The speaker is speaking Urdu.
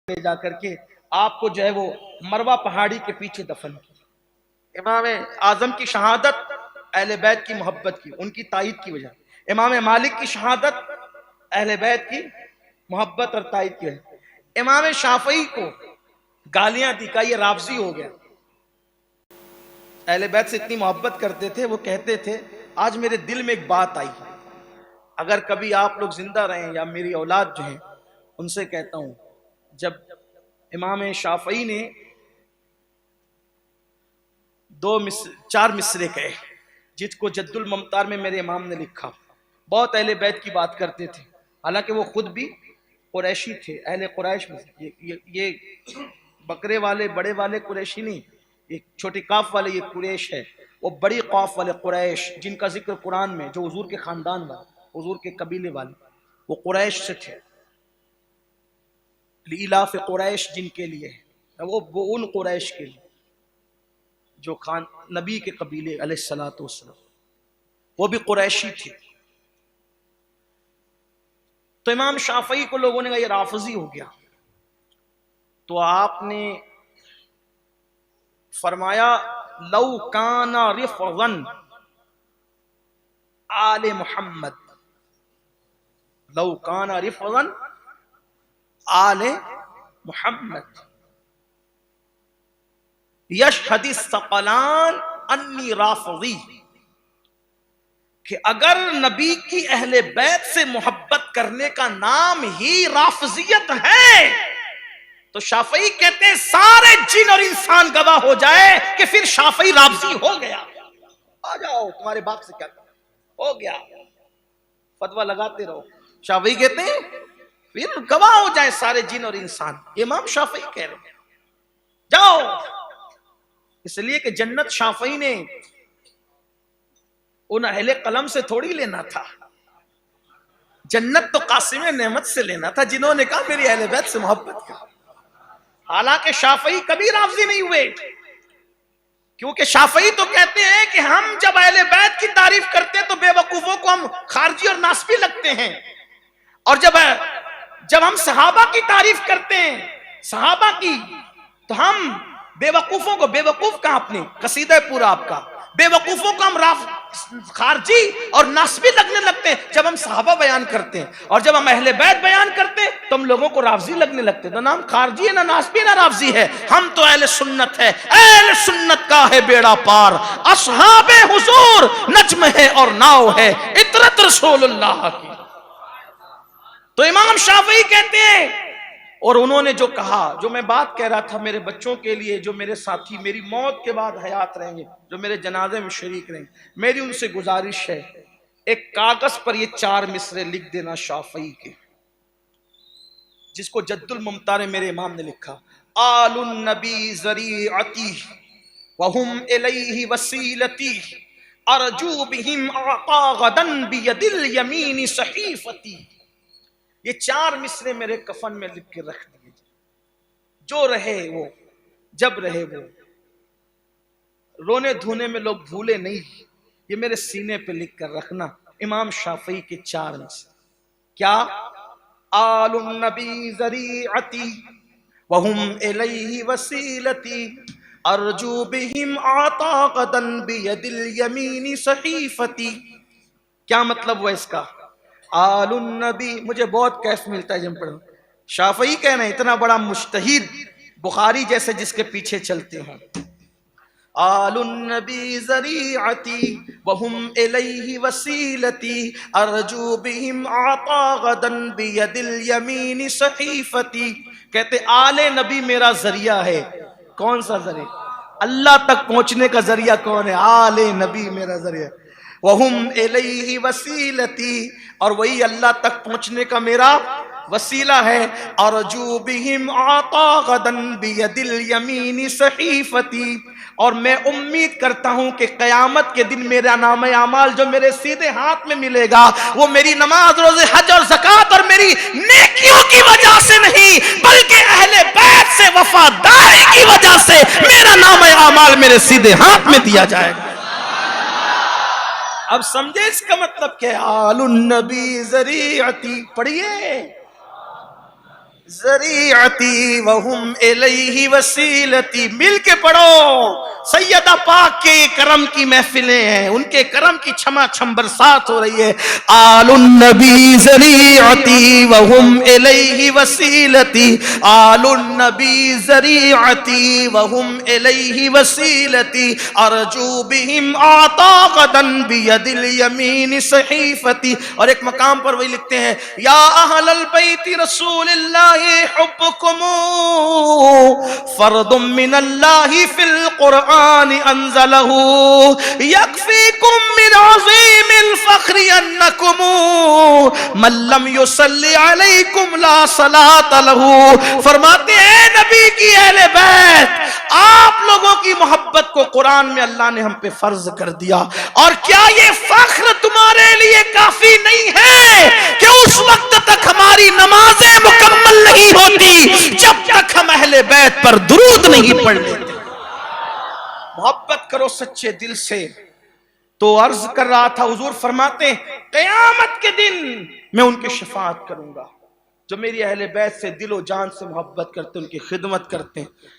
لے جا کر کے آپ کو جو ہے وہ مروہ پہاڑی کے پیچھے دفن کیا۔ امام اعظم کی شہادت اہل بیت کی محبت کی، ان کی تائید کی وجہ، امام مالک کی شہادت اہل بیت کی محبت اور تائید کی وجہ، امام شافعی کو گالیاں دی کہ یہ رافضی ہو گیا۔ اہل بیت سے اتنی محبت کرتے تھے، وہ کہتے تھے آج میرے دل میں ایک بات آئی، اگر کبھی آپ لوگ زندہ رہیں یا میری اولاد جو ہیں ان سے کہتا ہوں، جب امام شافعی نے چار مصرے کہے جس کو جد الممتار میں میرے امام نے لکھا، بہت اہل بیت کی بات کرتے تھے، حالانکہ وہ خود بھی قریشی تھے، اہل قریش میں، یہ بکرے والے بڑے والے قریشی نہیں، یہ چھوٹی کاف والے یہ قریش ہے، وہ بڑی قاف والے قریش جن کا ذکر قرآن میں، جو حضور کے خاندان والے، حضور کے قبیلے والے، وہ قریش سے تھے، لیلاف قریش جن کے لیے، وہ ان قریش کے لیے جو نبی کے قبیلے علیہ الصلوۃ والسلام، وہ بھی قریشی تھے۔ تو امام شافعی کو لوگوں نے کہا یہ رافضی ہو گیا، تو آپ نے فرمایا لو کان رفضا آل محمد، لو کان رفضا آل محمد یشہد الثقلان انی رافضی، کہ اگر نبی کی اہل بیت سے محبت کرنے کا نام ہی رافضیت ہے تو شافعی کہتے ہیں سارے جن اور انسان گواہ ہو جائے کہ پھر شافعی رافضی ہو گیا۔ آ جاؤ تمہارے باپ سے کیا ہو گیا، فتویٰ لگاتے رہو۔ شافعی کہتے ہیں پھر گواہ ہو جائے سارے جن اور انسان، امام شافعی کہہ رہے ہیں جاؤ، اس لیے کہ جنت شافعی نے ان اہل قلم سے تھوڑی لینا تھا، جنت تو قاسم نعمت سے لینا تھا جنہوں نے کہا میری اہل بیت سے محبت کر۔ حالانکہ شافعی کبھی رافضی نہیں ہوئے، کیونکہ شافعی تو کہتے ہیں کہ ہم جب اہل بیت کی تعریف کرتے ہیں تو بے وقوفوں کو ہم خارجی اور ناسبی لگتے ہیں، اور جب ہم صحابہ کی تعریف کرتے ہیں صحابہ کی تو ہم بے وقوفوں کو، بے وقوف کہاں اپنے قصیدہ پورا آپ کا، بے وقوفوں کو ہم خارجی اور ناسبی لگنے لگتے ہیں جب ہم صحابہ بیان کرتے ہیں، اور جب ہم اہل بیت بیان کرتے ہیں تو ہم لوگوں کو رافضی لگنے لگتے ہیں۔ تو نام خارجی ہے، نہ ناسبی نہ رافضی ہے، ہم تو اہل سنت ہے، اہل سنت کا ہے بیڑا پار، اصحاب حضور نجم ہے اور ناؤ ہے اطرت رسول اللہ کی۔ تو امام شافعی کہتے ہیں، اور انہوں نے جو کہا، جو میں بات کہہ رہا تھا میرے بچوں کے لیے جو میرے ساتھی میری موت کے بعد حیات رہیں گے، جو میرے جنازے میں شریک رہیں گے، میری ان سے گزارش ہے ایک کاغذ پر یہ چار مصرے لکھ دینا شافعی کے، جس کو جد الممتار میرے امام نے لکھا، آل النبی ذریعتی وہم الیہ وسیلتی ارجو بہم اعطا غدا بید الیمین صحیفتی۔ یہ چار مصرے میرے کفن میں لکھ کے رکھ دیے، جو رہے وہ، جب رہے وہ، رونے دھونے میں لوگ بھولے نہیں، یہ میرے سینے پہ لکھ کر رکھنا۔ امام شافعی کے چار مصرے کیا؟ آل النبی ذریعتی وہم الیہ وسیلتی ارجو بہم اعطا غدا بید الیمین صحیفتی۔ کیا مطلب ہوا اس کا؟ آل النبی، مجھے بہت کیف ملتا ہے جب پڑھوں، شافعی کہنا اتنا بڑا مجتہد، بخاری جیسے جس کے پیچھے چلتے ہیں، آل النبی ذریعتی وہم الیہ وسیلتی ارجو بہم اعطا غدا بید الیمین صحیفتی۔ کہتے آل نبی میرا ذریعہ ہے، کون سا ذریعہ؟ اللہ تک پہنچنے کا ذریعہ کون ہے؟ آل نبی میرا ذریعہ، وہم الیہ وسیلتی، اور وہی اللہ تک پہنچنے کا میرا وسیلہ ہے، ارجو بہم اعطا غدا بید الیمین صحیفتی، اور میں امید کرتا ہوں کہ قیامت کے دن میرا نام اعمال جو میرے سیدھے ہاتھ میں ملے گا وہ میری نماز، روزے، حج اور زکوٰۃ اور میری نیکیوں کی وجہ سے نہیں بلکہ اہل بیت سے وفاداری کی وجہ سے میرا نام اعمال میرے سیدھے ہاتھ میں دیا جائے گا۔ اب سمجھے اس کا مطلب کیا ہے؟ آل النبی ذریعتی، پڑھیے ذریعتی وہم الیہ وسیلتی. مل کے پڑھو. سیدہ پاک کے کرم کی محفلیں ہیں, ان کے کرم کی چھما چھم برسات ہو رہی ہے. آل النبی ذریعتی وہم الیہ وسیلتی, آل النبی ذریعتی وہم الیہ وسیلتی, ارجو بہم آتا غدا بید الیمین صحیفتی. اور ایک مقام پر وہی لکھتے ہیں, یا اہل البیت رسول اللہ حبکم فرض من اللہ فی القرآن انزلہ, یکفیکم من عظیم الفخر انکم من لم یصلی علیکم لا صلاۃ لہ. فرماتے ہیں نبی کی اہل بیت, آپ لوگوں کی محبت کو قرآن میں اللہ نے ہم پہ فرض کر دیا. اور کیا یہ فخر تمہارے لیے کافی نہیں ہے کہ اس وقت تک ہماری نمازیں مکمل نہیں ہوتی جب تک ہم اہل بیت پر درود نہیں پڑھ لیتے؟ محبت کرو سچے دل سے. تو عرض کر رہا تھا, حضور فرماتے ہیں قیامت کے دن میں ان کی شفاعت کروں گا جو میری اہل بیت سے دل و جان سے محبت کرتے ہیں, ان کی خدمت کرتے ہیں.